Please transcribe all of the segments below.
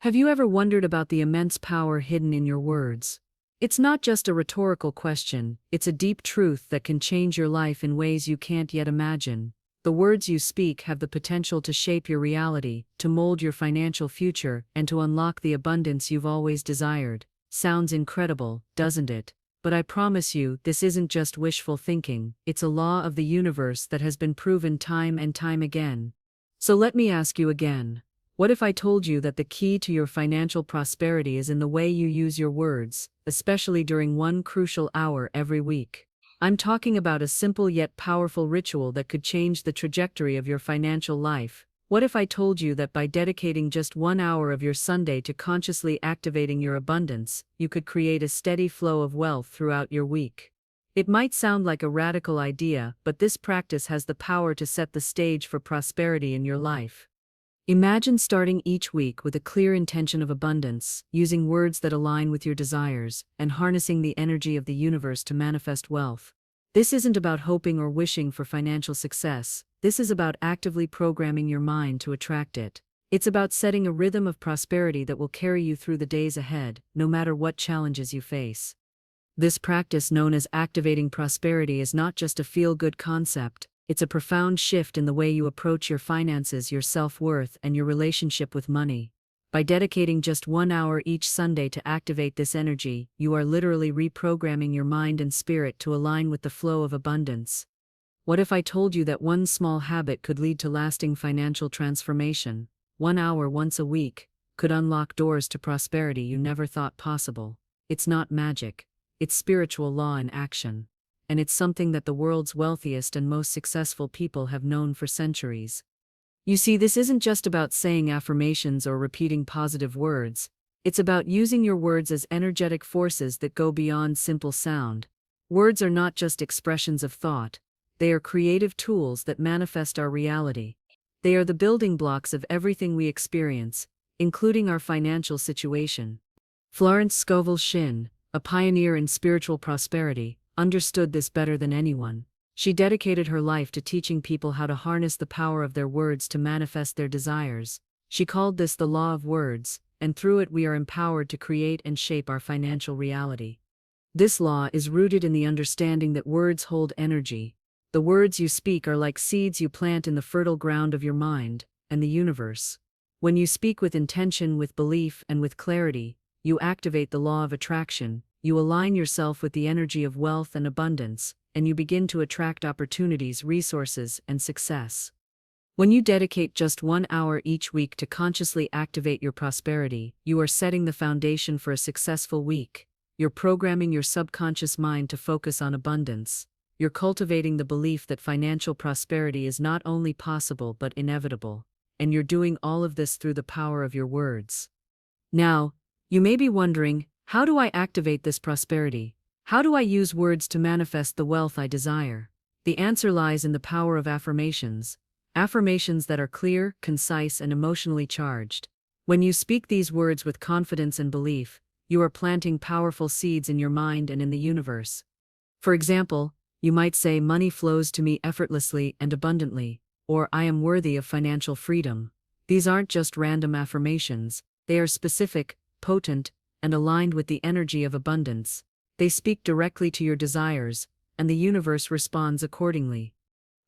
Have you ever wondered about the immense power hidden in your words? It's not just a rhetorical question, it's a deep truth that can change your life in ways you can't yet imagine. The words you speak have the potential to shape your reality, to mold your financial future, and to unlock the abundance you've always desired. Sounds incredible, doesn't it? But I promise you, this isn't just wishful thinking, it's a law of the universe that has been proven time and time again. So let me ask you again. What if I told you that the key to your financial prosperity is in the way you use your words, especially during one crucial hour every week? I'm talking about a simple yet powerful ritual that could change the trajectory of your financial life. What if I told you that by dedicating just 1 hour of your Sunday to consciously activating your abundance, you could create a steady flow of wealth throughout your week? It might sound like a radical idea, but this practice has the power to set the stage for prosperity in your life. Imagine starting each week with a clear intention of abundance, using words that align with your desires, and harnessing the energy of the universe to manifest wealth. This isn't about hoping or wishing for financial success, this is about actively programming your mind to attract it. It's about setting a rhythm of prosperity that will carry you through the days ahead, no matter what challenges you face. This practice, known as activating prosperity, is not just a feel-good concept. It's a profound shift in the way you approach your finances, your self-worth, and your relationship with money. By dedicating just 1 hour each Sunday to activate this energy, you are literally reprogramming your mind and spirit to align with the flow of abundance. What if I told you that one small habit could lead to lasting financial transformation? 1 hour once a week could unlock doors to prosperity you never thought possible. It's not magic, it's spiritual law in action. And it's something that the world's wealthiest and most successful people have known for centuries. You see, this isn't just about saying affirmations or repeating positive words. It's about using your words as energetic forces that go beyond simple sound. Words are not just expressions of thought, they are creative tools that manifest our reality. They are the building blocks of everything we experience, including our financial situation. Florence Scovel Shinn, a pioneer in spiritual prosperity, understood this better than anyone. She dedicated her life to teaching people how to harness the power of their words to manifest their desires. She called this the law of words, and through it we are empowered to create and shape our financial reality. This law is rooted in the understanding that words hold energy. The words you speak are like seeds you plant in the fertile ground of your mind and the universe. When you speak with intention, with belief, and with clarity, you activate the law of attraction. You align yourself with the energy of wealth and abundance, and you begin to attract opportunities, resources, and success. When you dedicate just 1 hour each week to consciously activate your prosperity, you are setting the foundation for a successful week. You're programming your subconscious mind to focus on abundance. You're cultivating the belief that financial prosperity is not only possible but inevitable. And you're doing all of this through the power of your words. Now, you may be wondering, how do I activate this prosperity? How do I use words to manifest the wealth I desire? The answer lies in the power of affirmations. Affirmations that are clear, concise, and emotionally charged. When you speak these words with confidence and belief, you are planting powerful seeds in your mind and in the universe. For example, you might say, "Money flows to me effortlessly and abundantly," or "I am worthy of financial freedom." These aren't just random affirmations, they are specific, potent, and aligned with the energy of abundance. They speak directly to your desires, and the universe responds accordingly.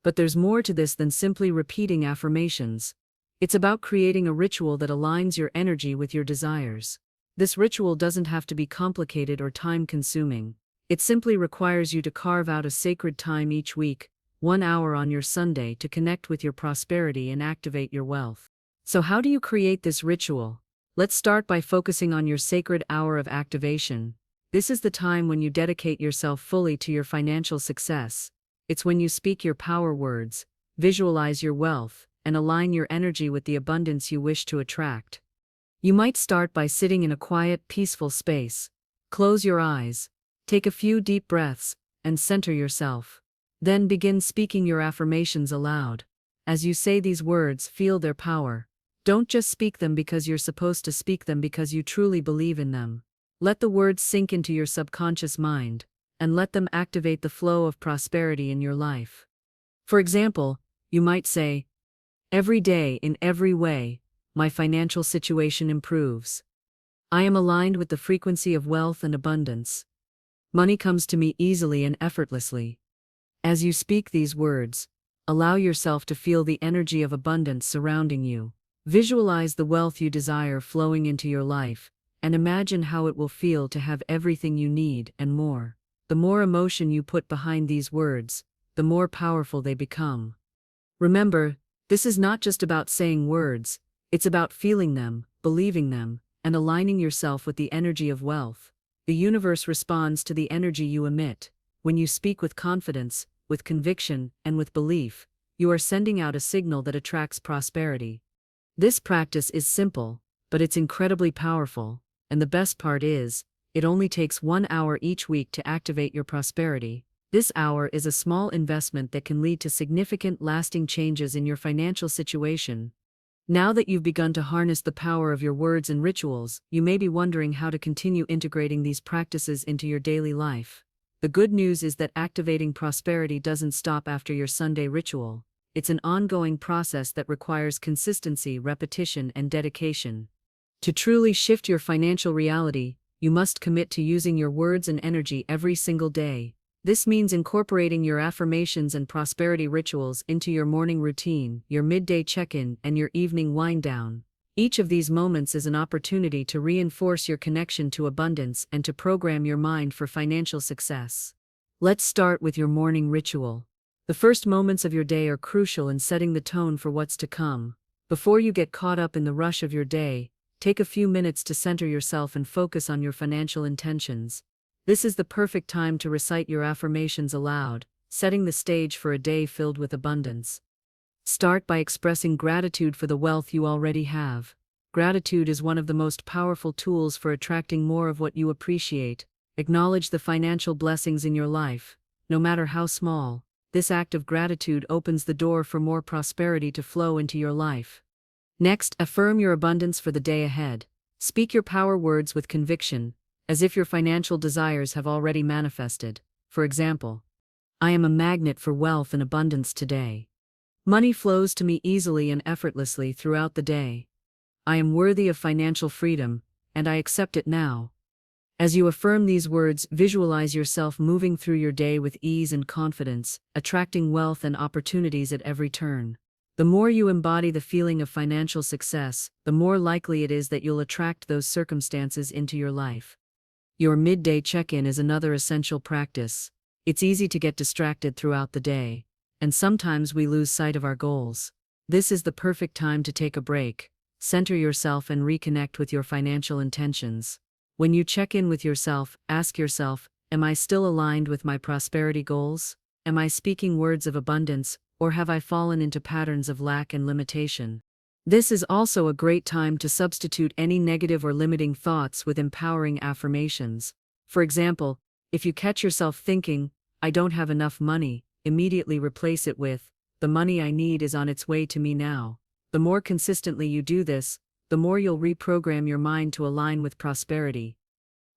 But there's more to this than simply repeating affirmations. It's about creating a ritual that aligns your energy with your desires. This ritual doesn't have to be complicated or time-consuming. It simply requires you to carve out a sacred time each week, 1 hour on your Sunday, to connect with your prosperity and activate your wealth. So how do you create this ritual? Let's start by focusing on your sacred hour of activation. This is the time when you dedicate yourself fully to your financial success. It's when you speak your power words, visualize your wealth, and align your energy with the abundance you wish to attract. You might start by sitting in a quiet, peaceful space. Close your eyes, take a few deep breaths, and center yourself. Then begin speaking your affirmations aloud. As you say these words, feel their power. Don't just speak them because you're supposed to speak them, because you truly believe in them. Let the words sink into your subconscious mind, and let them activate the flow of prosperity in your life. For example, you might say, "Every day, in every way, my financial situation improves. I am aligned with the frequency of wealth and abundance. Money comes to me easily and effortlessly. As you speak these words, allow yourself to feel the energy of abundance surrounding you. Visualize the wealth you desire flowing into your life, and imagine how it will feel to have everything you need and more. The more emotion you put behind these words, the more powerful they become. Remember, this is not just about saying words, it's about feeling them, believing them, and aligning yourself with the energy of wealth. The universe responds to the energy you emit. When you speak with confidence, with conviction, and with belief, you are sending out a signal that attracts prosperity. This practice is simple, but it's incredibly powerful, and the best part is, it only takes 1 hour each week to activate your prosperity. This hour is a small investment that can lead to significant, lasting changes in your financial situation. Now that you've begun to harness the power of your words and rituals, you may be wondering how to continue integrating these practices into your daily life. The good news is that activating prosperity doesn't stop after your Sunday ritual. It's an ongoing process that requires consistency, repetition, and dedication. To truly shift your financial reality, you must commit to using your words and energy every single day. This means incorporating your affirmations and prosperity rituals into your morning routine, your midday check-in, and your evening wind-down. Each of these moments is an opportunity to reinforce your connection to abundance and to program your mind for financial success. Let's start with your morning ritual. The first moments of your day are crucial in setting the tone for what's to come. Before you get caught up in the rush of your day, take a few minutes to center yourself and focus on your financial intentions. This is the perfect time to recite your affirmations aloud, setting the stage for a day filled with abundance. Start by expressing gratitude for the wealth you already have. Gratitude is one of the most powerful tools for attracting more of what you appreciate. Acknowledge the financial blessings in your life, no matter how small. This act of gratitude opens the door for more prosperity to flow into your life. Next, affirm your abundance for the day ahead. Speak your power words with conviction, as if your financial desires have already manifested. For example, I am a magnet for wealth and abundance today. Money flows to me easily and effortlessly throughout the day. I am worthy of financial freedom, and I accept it now. As you affirm these words, visualize yourself moving through your day with ease and confidence, attracting wealth and opportunities at every turn. The more you embody the feeling of financial success, the more likely it is that you'll attract those circumstances into your life. Your midday check-in is another essential practice. It's easy to get distracted throughout the day, and sometimes we lose sight of our goals. This is the perfect time to take a break, center yourself, and reconnect with your financial intentions. When you check in with yourself, ask yourself, am I still aligned with my prosperity goals? Am I speaking words of abundance, or have I fallen into patterns of lack and limitation? This is also a great time to substitute any negative or limiting thoughts with empowering affirmations. For example, if you catch yourself thinking, I don't have enough money, immediately replace it with, the money I need is on its way to me now. The more consistently you do this, the more you'll reprogram your mind to align with prosperity.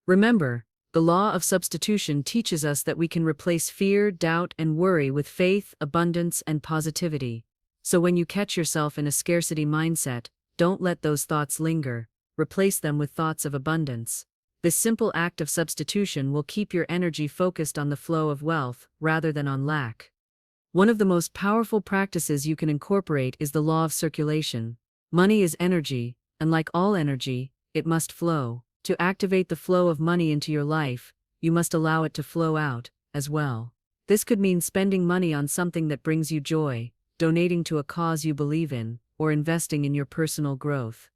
Remember, the law of substitution teaches us that we can replace fear, doubt, and worry with faith, abundance, and positivity. So when you catch yourself in a scarcity mindset, don't let those thoughts linger. Replace them with thoughts of abundance. This simple act of substitution will keep your energy focused on the flow of wealth rather than on lack. One of the most powerful practices you can incorporate is the law of circulation. Money is energy, and like all energy, it must flow. To activate the flow of money into your life, you must allow it to flow out, as well. This could mean spending money on something that brings you joy, donating to a cause you believe in, or investing in your personal growth.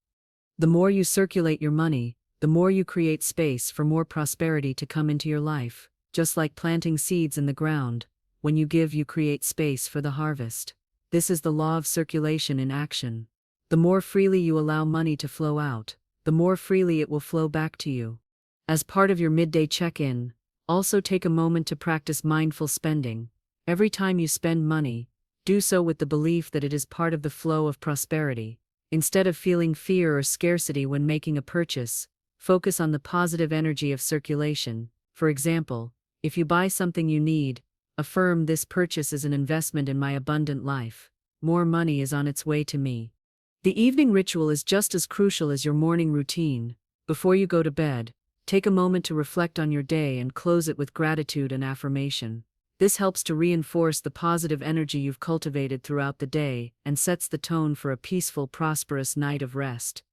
The more you circulate your money, the more you create space for more prosperity to come into your life. Just like planting seeds in the ground, when you give, you create space for the harvest. This is the law of circulation in action. The more freely you allow money to flow out, the more freely it will flow back to you. As part of your midday check-in, also take a moment to practice mindful spending. Every time you spend money, do so with the belief that it is part of the flow of prosperity. Instead of feeling fear or scarcity when making a purchase, focus on the positive energy of circulation. For example, if you buy something you need, affirm, this purchase is an investment in my abundant life. More money is on its way to me. The evening ritual is just as crucial as your morning routine. Before you go to bed, take a moment to reflect on your day and close it with gratitude and affirmation. This helps to reinforce the positive energy you've cultivated throughout the day and sets the tone for a peaceful, prosperous night of rest.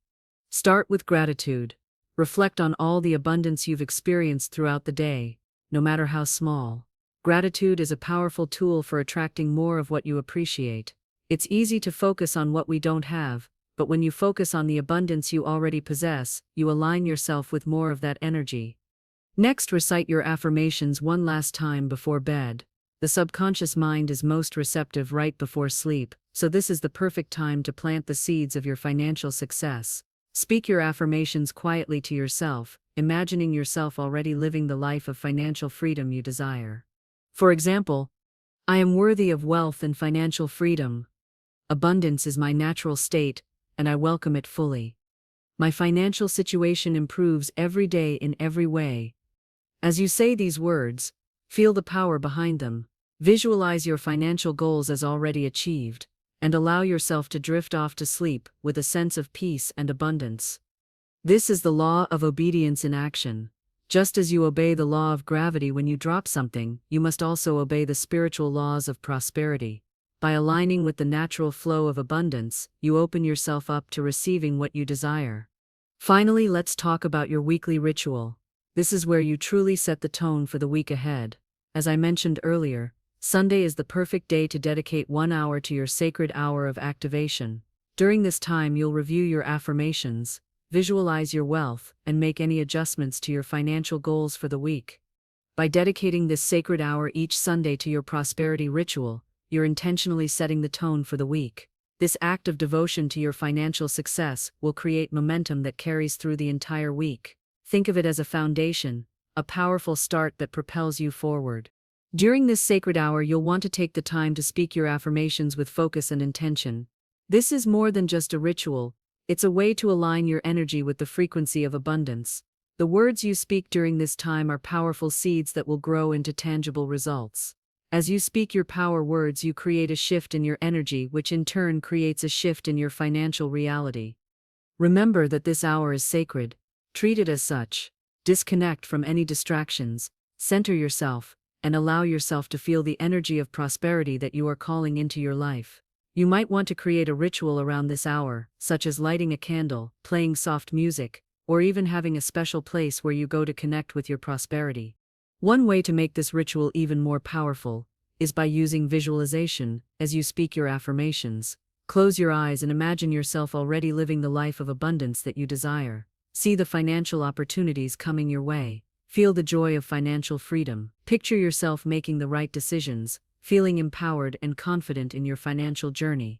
Start with gratitude. Reflect on all the abundance you've experienced throughout the day, no matter how small. Gratitude is a powerful tool for attracting more of what you appreciate. It's easy to focus on what we don't have, but when you focus on the abundance you already possess, you align yourself with more of that energy. Next, recite your affirmations one last time before bed. The subconscious mind is most receptive right before sleep, so this is the perfect time to plant the seeds of your financial success. Speak your affirmations quietly to yourself, imagining yourself already living the life of financial freedom you desire. For example, I am worthy of wealth and financial freedom. Abundance is my natural state, and I welcome it fully. My financial situation improves every day in every way. As you say these words, feel the power behind them. Visualize your financial goals as already achieved, and allow yourself to drift off to sleep with a sense of peace and abundance. This is the law of obedience in action. Just as you obey the law of gravity when you drop something, you must also obey the spiritual laws of prosperity. By aligning with the natural flow of abundance, you open yourself up to receiving what you desire. Finally, let's talk about your weekly ritual. This is where you truly set the tone for the week ahead. As I mentioned earlier, Sunday is the perfect day to dedicate 1 hour to your sacred hour of activation. During this time, you'll review your affirmations, visualize your wealth, and make any adjustments to your financial goals for the week. By dedicating this sacred hour each Sunday to your prosperity ritual, you're intentionally setting the tone for the week. This act of devotion to your financial success will create momentum that carries through the entire week. Think of it as a foundation, a powerful start that propels you forward. During this sacred hour, you'll want to take the time to speak your affirmations with focus and intention. This is more than just a ritual, it's a way to align your energy with the frequency of abundance. The words you speak during this time are powerful seeds that will grow into tangible results. As you speak your power words, you create a shift in your energy, which in turn creates a shift in your financial reality. Remember that this hour is sacred. Treat it as such. Disconnect from any distractions, center yourself, and allow yourself to feel the energy of prosperity that you are calling into your life. You might want to create a ritual around this hour, such as lighting a candle, playing soft music, or even having a special place where you go to connect with your prosperity. One way to make this ritual even more powerful is by using visualization as you speak your affirmations. Close your eyes and imagine yourself already living the life of abundance that you desire. See the financial opportunities coming your way. Feel the joy of financial freedom. Picture yourself making the right decisions, feeling empowered and confident in your financial journey.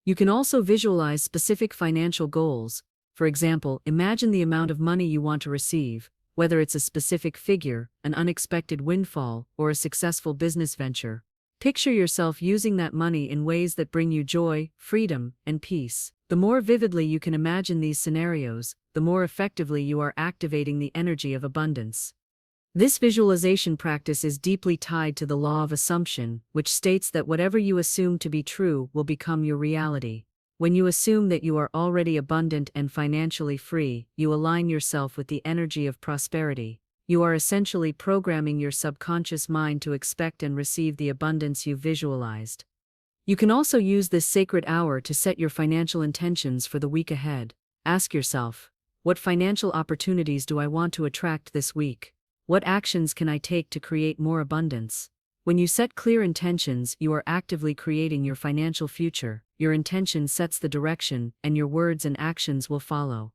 You can also visualize specific financial goals. For example, imagine the amount of money you want to receive, whether it's a specific figure, an unexpected windfall, or a successful business venture. Picture yourself using that money in ways that bring you joy, freedom, and peace. The more vividly you can imagine these scenarios, the more effectively you are activating the energy of abundance. This visualization practice is deeply tied to the law of assumption, which states that whatever you assume to be true will become your reality. When you assume that you are already abundant and financially free, you align yourself with the energy of prosperity. You are essentially programming your subconscious mind to expect and receive the abundance you visualized. You can also use this sacred hour to set your financial intentions for the week ahead. Ask yourself, what financial opportunities do I want to attract this week? What actions can I take to create more abundance? When you set clear intentions, you are actively creating your financial future. Your intention sets the direction, and your words and actions will follow.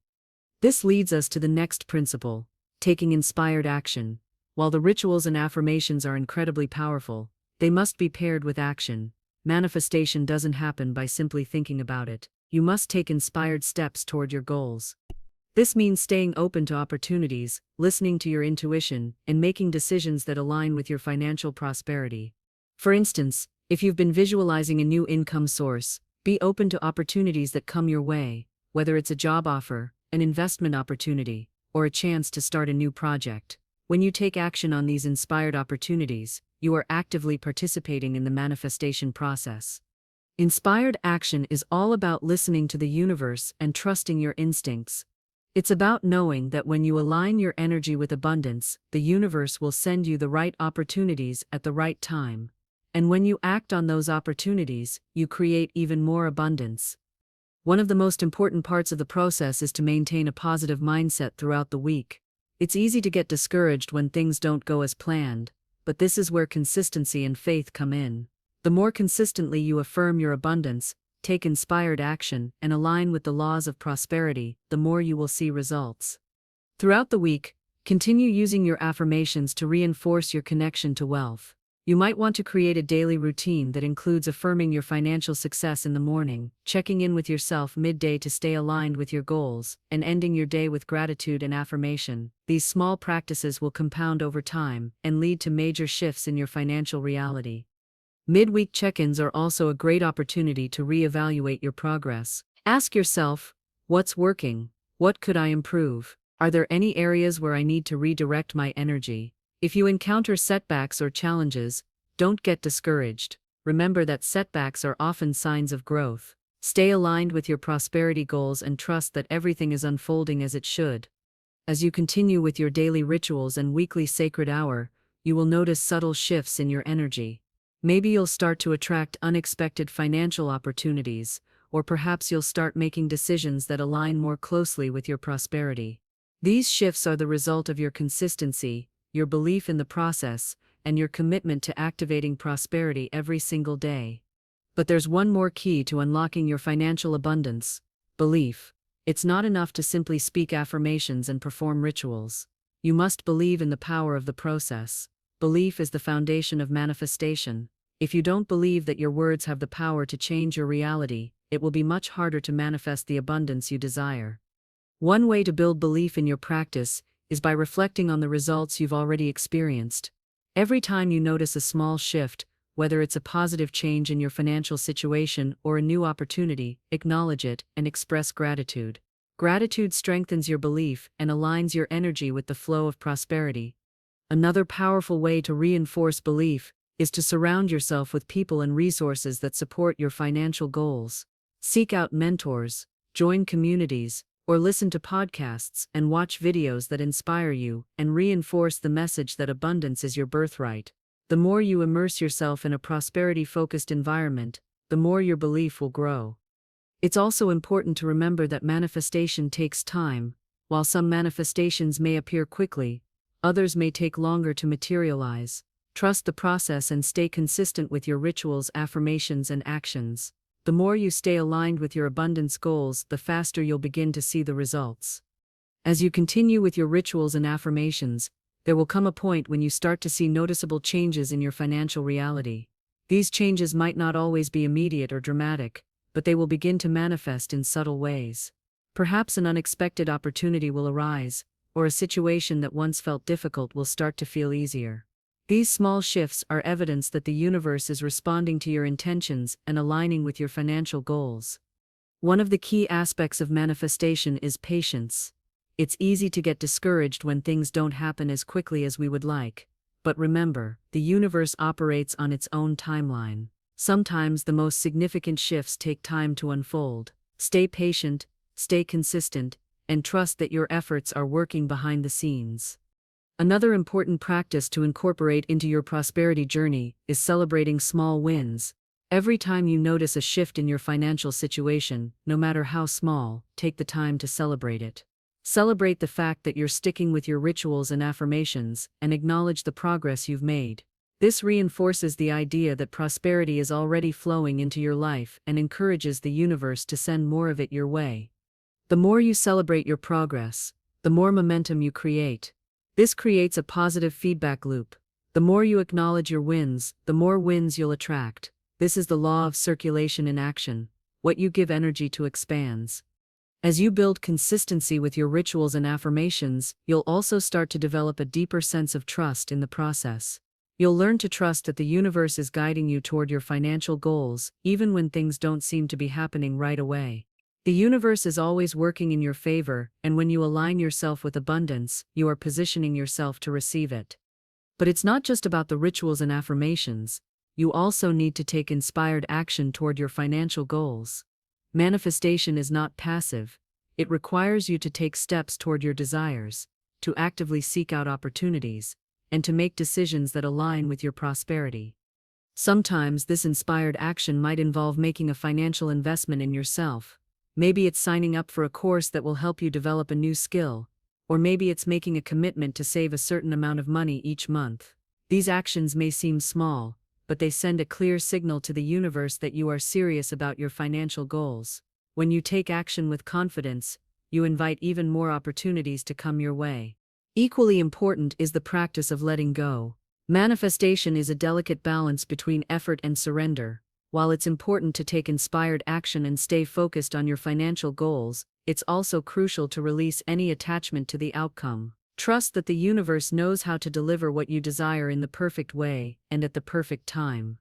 This leads us to the next principle, taking inspired action. While the rituals and affirmations are incredibly powerful, they must be paired with action. Manifestation doesn't happen by simply thinking about it. You must take inspired steps toward your goals. This means staying open to opportunities, listening to your intuition, and making decisions that align with your financial prosperity. For instance, if you've been visualizing a new income source, be open to opportunities that come your way, whether it's a job offer, an investment opportunity, or a chance to start a new project. When you take action on these inspired opportunities, you are actively participating in the manifestation process. Inspired action is all about listening to the universe and trusting your instincts. It's about knowing that when you align your energy with abundance, the universe will send you the right opportunities at the right time. And when you act on those opportunities, you create even more abundance. One of the most important parts of the process is to maintain a positive mindset throughout the week. It's easy to get discouraged when things don't go as planned, but this is where consistency and faith come in. The more consistently you affirm your abundance, take inspired action, and align with the laws of prosperity, the more you will see results. Throughout the week, continue using your affirmations to reinforce your connection to wealth. You might want to create a daily routine that includes affirming your financial success in the morning, checking in with yourself midday to stay aligned with your goals, and ending your day with gratitude and affirmation. These small practices will compound over time and lead to major shifts in your financial reality. Midweek check-ins are also a great opportunity to reevaluate your progress. Ask yourself, what's working? What could I improve? Are there any areas where I need to redirect my energy? If you encounter setbacks or challenges, don't get discouraged. Remember that setbacks are often signs of growth. Stay aligned with your prosperity goals and trust that everything is unfolding as it should. As you continue with your daily rituals and weekly sacred hour, you will notice subtle shifts in your energy. Maybe you'll start to attract unexpected financial opportunities, or perhaps you'll start making decisions that align more closely with your prosperity. These shifts are the result of your consistency, your belief in the process, and your commitment to activating prosperity every single day. But there's one more key to unlocking your financial abundance: belief. It's not enough to simply speak affirmations and perform rituals. You must believe in the power of the process. Belief is the foundation of manifestation. If you don't believe that your words have the power to change your reality, it will be much harder to manifest the abundance you desire. One way to build belief in your practice is by reflecting on the results you've already experienced. Every time you notice a small shift, whether it's a positive change in your financial situation or a new opportunity, acknowledge it and express gratitude. Gratitude strengthens your belief and aligns your energy with the flow of prosperity. Another powerful way to reinforce belief is to surround yourself with people and resources that support your financial goals. Seek out mentors, join communities, or listen to podcasts and watch videos that inspire you and reinforce the message that abundance is your birthright. The more you immerse yourself in a prosperity-focused environment, the more your belief will grow. It's also important to remember that manifestation takes time. While some manifestations may appear quickly, others may take longer to materialize. Trust the process and stay consistent with your rituals, affirmations, and actions. The more you stay aligned with your abundance goals, the faster you'll begin to see the results. As you continue with your rituals and affirmations, there will come a point when you start to see noticeable changes in your financial reality. These changes might not always be immediate or dramatic, but they will begin to manifest in subtle ways. Perhaps an unexpected opportunity will arise, or a situation that once felt difficult will start to feel easier. These small shifts are evidence that the universe is responding to your intentions and aligning with your financial goals. One of the key aspects of manifestation is patience. It's easy to get discouraged when things don't happen as quickly as we would like. But remember, the universe operates on its own timeline. Sometimes the most significant shifts take time to unfold. Stay patient, stay consistent, and trust that your efforts are working behind the scenes. Another important practice to incorporate into your prosperity journey is celebrating small wins. Every time you notice a shift in your financial situation, no matter how small, take the time to celebrate it. Celebrate the fact that you're sticking with your rituals and affirmations, and acknowledge the progress you've made. This reinforces the idea that prosperity is already flowing into your life and encourages the universe to send more of it your way. The more you celebrate your progress, the more momentum you create. This creates a positive feedback loop. The more you acknowledge your wins, the more wins you'll attract. This is the law of circulation in action. What you give energy to expands. As you build consistency with your rituals and affirmations, you'll also start to develop a deeper sense of trust in the process. You'll learn to trust that the universe is guiding you toward your financial goals, even when things don't seem to be happening right away. The universe is always working in your favor, and when you align yourself with abundance, you are positioning yourself to receive it. But it's not just about the rituals and affirmations. you also need to take inspired action toward your financial goals. Manifestation is not passive. It requires you to take steps toward your desires, to actively seek out opportunities, and to make decisions that align with your prosperity. Sometimes this inspired action might involve making a financial investment in yourself. Maybe it's signing up for a course that will help you develop a new skill, or maybe it's making a commitment to save a certain amount of money each month. These actions may seem small, but they send a clear signal to the universe that you are serious about your financial goals. When you take action with confidence, you invite even more opportunities to come your way. Equally important is the practice of letting go. Manifestation is a delicate balance between effort and surrender. While it's important to take inspired action and stay focused on your financial goals, it's also crucial to release any attachment to the outcome. Trust that the universe knows how to deliver what you desire in the perfect way and at the perfect time.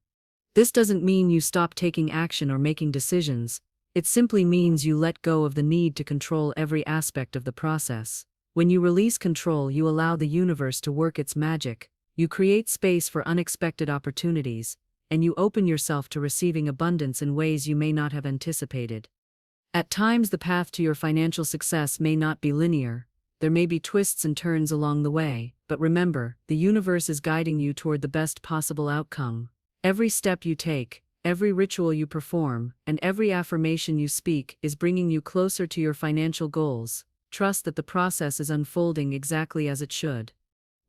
This doesn't mean you stop taking action or making decisions. It simply means you let go of the need to control every aspect of the process. When you release control, you allow the universe to work its magic. You create space for unexpected opportunities, and you open yourself to receiving abundance in ways you may not have anticipated. At times, the path to your financial success may not be linear. There may be twists and turns along the way, but remember, the universe is guiding you toward the best possible outcome. Every step you take, every ritual you perform, and every affirmation you speak is bringing you closer to your financial goals. Trust that the process is unfolding exactly as it should.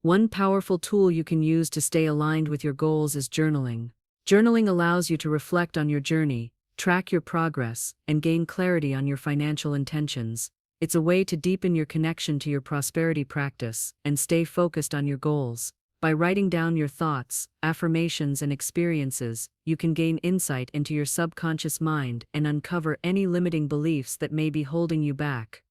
One powerful tool you can use to stay aligned with your goals is journaling. Journaling allows you to reflect on your journey, track your progress, and gain clarity on your financial intentions. It's a way to deepen your connection to your prosperity practice and stay focused on your goals. By writing down your thoughts, affirmations, and experiences, you can gain insight into your subconscious mind and uncover any limiting beliefs that may be holding you back.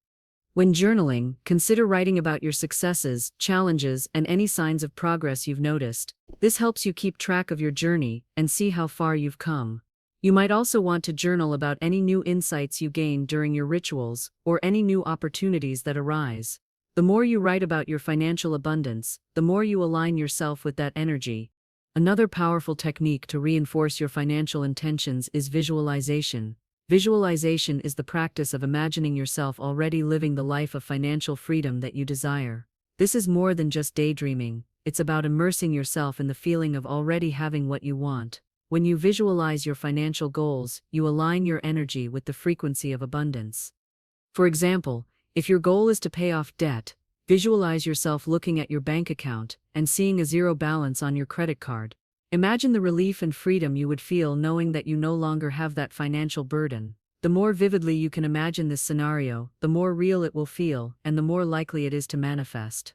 When journaling, consider writing about your successes, challenges, and any signs of progress you've noticed. This helps you keep track of your journey and see how far you've come. You might also want to journal about any new insights you gain during your rituals or any new opportunities that arise. The more you write about your financial abundance, the more you align yourself with that energy. Another powerful technique to reinforce your financial intentions is visualization. Visualization is the practice of imagining yourself already living the life of financial freedom that you desire. This is more than just daydreaming. It's about immersing yourself in the feeling of already having what you want. When you visualize your financial goals, you align your energy with the frequency of abundance. For example, if your goal is to pay off debt, visualize yourself looking at your bank account and seeing a zero balance on your credit card. Imagine the relief and freedom you would feel knowing that you no longer have that financial burden. The more vividly you can imagine this scenario, the more real it will feel, and the more likely it is to manifest.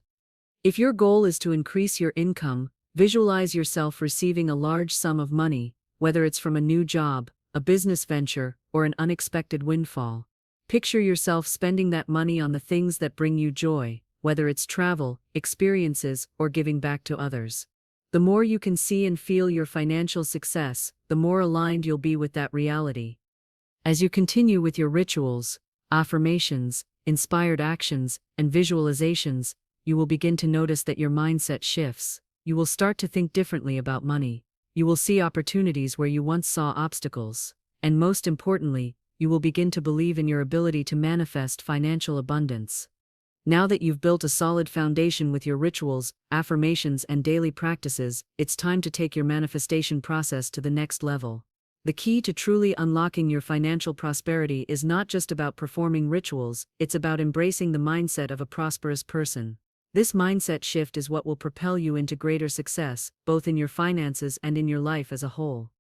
If your goal is to increase your income, visualize yourself receiving a large sum of money, whether it's from a new job, a business venture, or an unexpected windfall. Picture yourself spending that money on the things that bring you joy, whether it's travel, experiences, or giving back to others. The more you can see and feel your financial success, the more aligned you'll be with that reality. As you continue with your rituals, affirmations, inspired actions, and visualizations, you will begin to notice that your mindset shifts. You will start to think differently about money. You will see opportunities where you once saw obstacles. And most importantly, you will begin to believe in your ability to manifest financial abundance. Now that you've built a solid foundation with your rituals, affirmations, and daily practices, it's time to take your manifestation process to the next level. The key to truly unlocking your financial prosperity is not just about performing rituals, it's about embracing the mindset of a prosperous person. This mindset shift is what will propel you into greater success, both in your finances and in your life as a whole.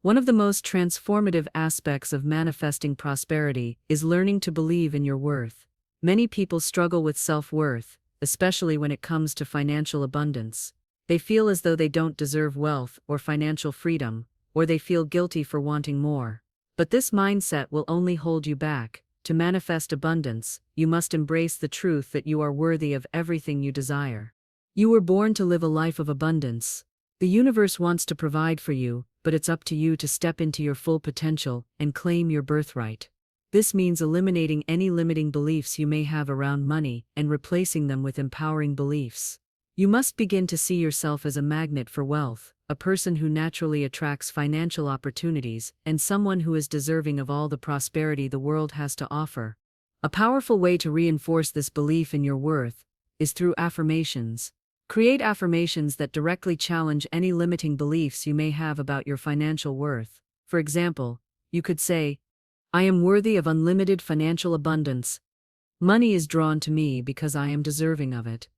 One of the most transformative aspects of manifesting prosperity is learning to believe in your worth. Many people struggle with self-worth, especially when it comes to financial abundance. They feel as though they don't deserve wealth or financial freedom, or they feel guilty for wanting more. But this mindset will only hold you back. To manifest abundance, you must embrace the truth that you are worthy of everything you desire. You were born to live a life of abundance. The universe wants to provide for you, but it's up to you to step into your full potential and claim your birthright. This means eliminating any limiting beliefs you may have around money and replacing them with empowering beliefs. You must begin to see yourself as a magnet for wealth, a person who naturally attracts financial opportunities, and someone who is deserving of all the prosperity the world has to offer. A powerful way to reinforce this belief in your worth is through affirmations. Create affirmations that directly challenge any limiting beliefs you may have about your financial worth. For example, you could say, I am worthy of unlimited financial abundance. Money is drawn to me because I am deserving of it.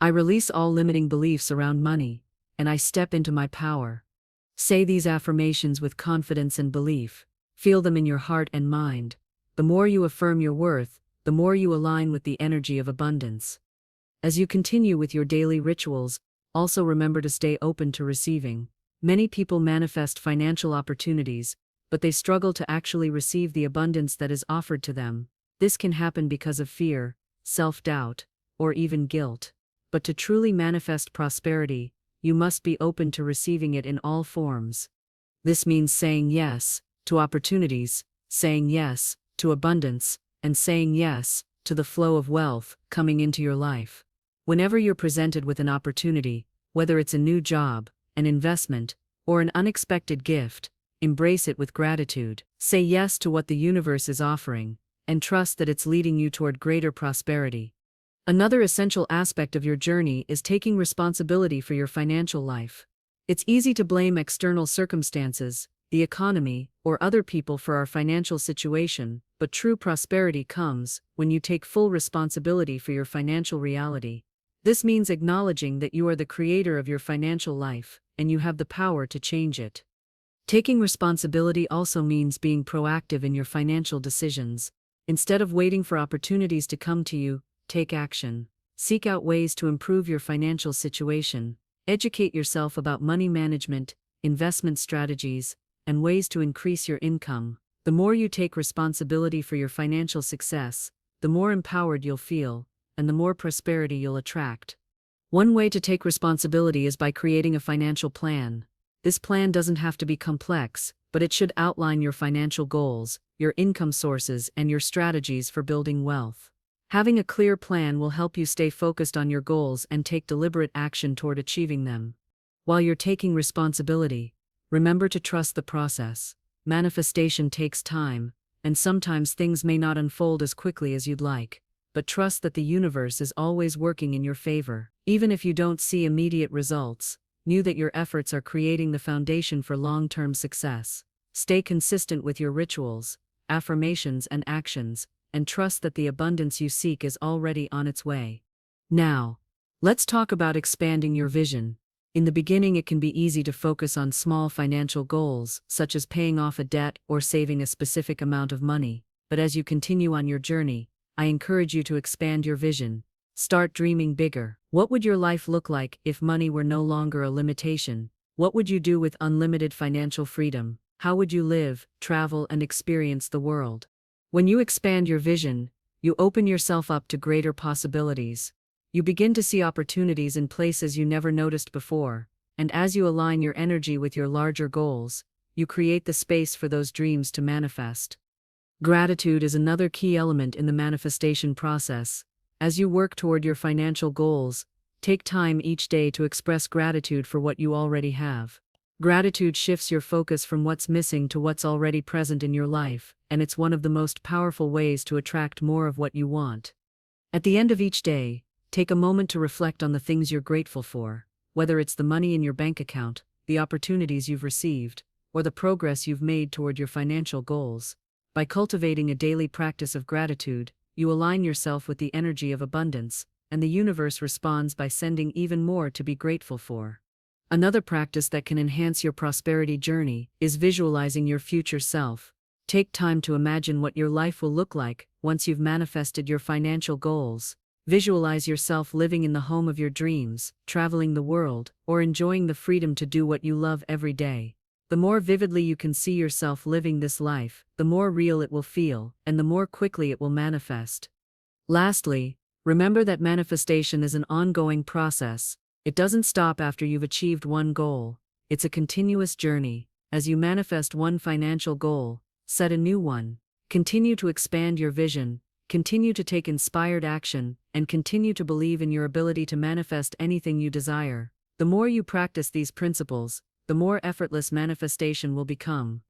I release all limiting beliefs around money, and I step into my power. Say these affirmations with confidence and belief. Feel them in your heart and mind. The more you affirm your worth, the more you align with the energy of abundance. As you continue with your daily rituals, also remember to stay open to receiving. Many people manifest financial opportunities, but they struggle to actually receive the abundance that is offered to them. This can happen because of fear, self-doubt, or even guilt. But to truly manifest prosperity, you must be open to receiving it in all forms. This means saying yes to opportunities, saying yes to abundance, and saying yes to the flow of wealth coming into your life. Whenever you're presented with an opportunity, whether it's a new job, an investment, or an unexpected gift, embrace it with gratitude. Say yes to what the universe is offering, and trust that it's leading you toward greater prosperity. Another essential aspect of your journey is taking responsibility for your financial life. It's easy to blame external circumstances, the economy, or other people for our financial situation, but true prosperity comes when you take full responsibility for your financial reality. This means acknowledging that you are the creator of your financial life, and you have the power to change it. Taking responsibility also means being proactive in your financial decisions. Instead of waiting for opportunities to come to you, take action. Seek out ways to improve your financial situation. Educate yourself about money management, investment strategies, and ways to increase your income. The more you take responsibility for your financial success, the more empowered you'll feel, and the more prosperity you'll attract. One way to take responsibility is by creating a financial plan. This plan doesn't have to be complex, but it should outline your financial goals, your income sources, and your strategies for building wealth. Having a clear plan will help you stay focused on your goals and take deliberate action toward achieving them. While you're taking responsibility, remember to trust the process. Manifestation takes time, and sometimes things may not unfold as quickly as you'd like, but trust that the universe is always working in your favor. Even if you don't see immediate results, know that your efforts are creating the foundation for long-term success. Stay consistent with your rituals, affirmations, and actions, and trust that the abundance you seek is already on its way. Now, let's talk about expanding your vision. In the beginning, it can be easy to focus on small financial goals, such as paying off a debt or saving a specific amount of money. But as you continue on your journey, I encourage you to expand your vision. Start dreaming bigger. What would your life look like if money were no longer a limitation? What would you do with unlimited financial freedom? How would you live, travel, and experience the world? When you expand your vision, you open yourself up to greater possibilities. You begin to see opportunities in places you never noticed before, and as you align your energy with your larger goals, you create the space for those dreams to manifest. Gratitude is another key element in the manifestation process. As you work toward your financial goals, take time each day to express gratitude for what you already have. Gratitude shifts your focus from what's missing to what's already present in your life, and it's one of the most powerful ways to attract more of what you want. At the end of each day, take a moment to reflect on the things you're grateful for, whether it's the money in your bank account, the opportunities you've received, or the progress you've made toward your financial goals. By cultivating a daily practice of gratitude, you align yourself with the energy of abundance, and the universe responds by sending even more to be grateful for. Another practice that can enhance your prosperity journey is visualizing your future self. Take time to imagine what your life will look like once you've manifested your financial goals. Visualize yourself living in the home of your dreams, traveling the world, or enjoying the freedom to do what you love every day. The more vividly you can see yourself living this life, the more real it will feel, and the more quickly it will manifest. Lastly, remember that manifestation is an ongoing process. It doesn't stop after you've achieved one goal. It's a continuous journey. As you manifest one financial goal, set a new one. Continue to expand your vision, continue to take inspired action, and continue to believe in your ability to manifest anything you desire. The more you practice these principles, the more effortless manifestation will become.